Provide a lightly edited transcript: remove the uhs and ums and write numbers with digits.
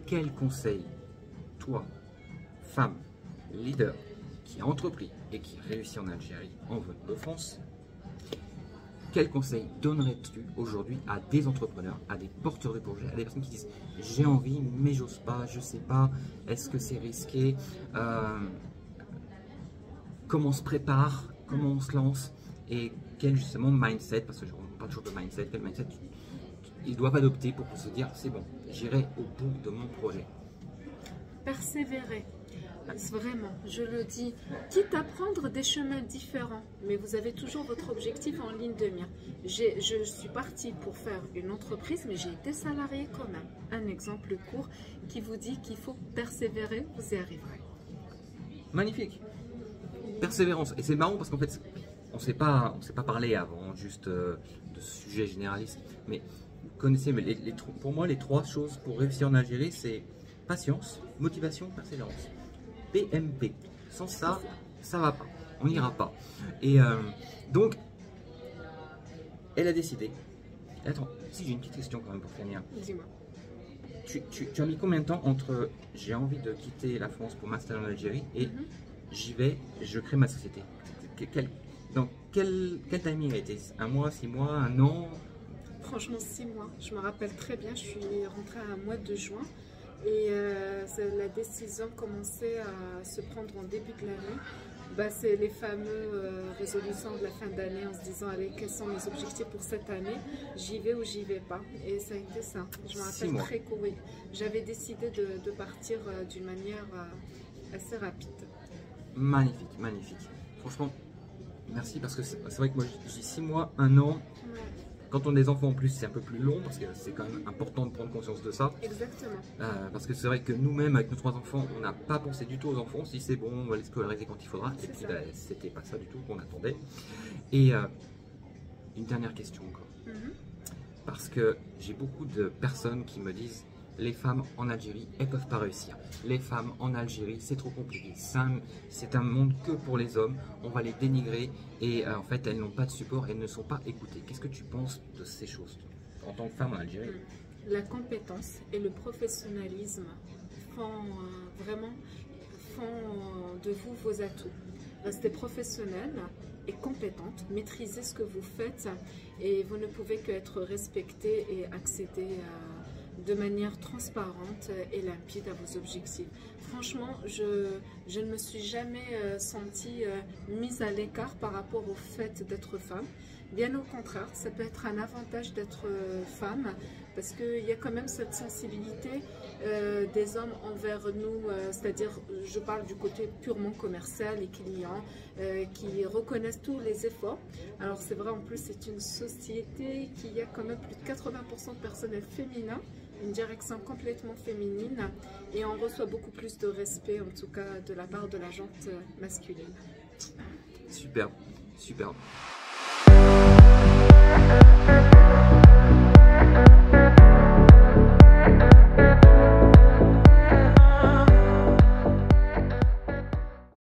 quel conseil, toi, femme, leader, qui a entrepris et qui réussit en Algérie, en France, quel conseil donnerais-tu aujourd'hui à des entrepreneurs, à des porteurs de projets, à des personnes qui disent j'ai envie mais j'ose pas, je sais pas, est-ce que c'est risqué, comment on se prépare, comment on se lance et quel justement mindset, parce que on parle toujours de mindset, quel mindset ils doivent adopter pour se dire c'est bon, j'irai au bout de mon projet. Persévérer. Vraiment, je le dis, quitte à prendre des chemins différents, mais vous avez toujours votre objectif en ligne de mire. Je suis partie pour faire une entreprise, mais j'ai été salariée quand même. Un exemple court qui vous dit qu'il faut persévérer, vous y arriverez. Magnifique. Persévérance. Et c'est marrant parce qu'en fait, on ne s'est pas parlé avant, juste de ce sujet généraliste. Mais vous connaissez, mais pour moi, les trois choses pour réussir en Algérie, c'est patience, motivation, persévérance. PMP. Sans ça, ça va pas. On n'ira pas. Et donc, elle a décidé. Attends, si j'ai une petite question quand même pour finir. Dis-moi. Tu as mis combien de temps entre j'ai envie de quitter la France pour m'installer en Algérie et j'y vais, je crée ma société? Dans quel timing a été? Un mois, 6 mois, un an? Franchement, 6 mois. Je me rappelle très bien, je suis rentrée à un mois de juin. Et la décision commençait à se prendre en début de l'année. Bah, c'est les fameux résolutions de la fin d'année en se disant allez, quels sont mes objectifs pour cette année, j'y vais ou j'y vais pas. Et ça a été ça. Je me rappelle très court. Oui. J'avais décidé de partir d'une manière assez rapide. Magnifique, magnifique. Franchement, merci parce que c'est vrai que moi j'ai 6 mois, 1 an. Ouais. Quand on a des enfants en plus, c'est un peu plus long parce que c'est quand même important de prendre conscience de ça. Exactement. Parce que c'est vrai que nous-mêmes, avec nos 3 enfants, on n'a pas pensé du tout aux enfants. Si c'est bon, on va les scolariser quand il faudra. Et puis, c'était pas ça du tout qu'on attendait. Et une dernière question encore. Parce que j'ai beaucoup de personnes qui me disent les femmes en Algérie, elles peuvent pas réussir. Les femmes en Algérie, c'est trop compliqué. C'est un monde que pour les hommes. On va les dénigrer et en fait, elles n'ont pas de support, elles ne sont pas écoutées. Qu'est-ce que tu penses de ces choses en tant que femme en Algérie? La compétence et le professionnalisme font de vous vos atouts. Restez professionnelle et compétente, maîtrisez ce que vous faites et vous ne pouvez qu'être respectée et accéder de manière transparente et limpide à vos objectifs. Franchement, je ne me suis jamais sentie mise à l'écart par rapport au fait d'être femme. Bien au contraire, ça peut être un avantage d'être femme parce qu'il y a quand même cette sensibilité des hommes envers nous, c'est-à-dire je parle du côté purement commercial et client qui reconnaissent tous les efforts. Alors c'est vrai, en plus c'est une société qui a quand même plus de 80% de personnel féminin, une direction complètement féminine et on reçoit beaucoup plus de respect en tout cas de la part de la gente masculine. Superbe, superbe.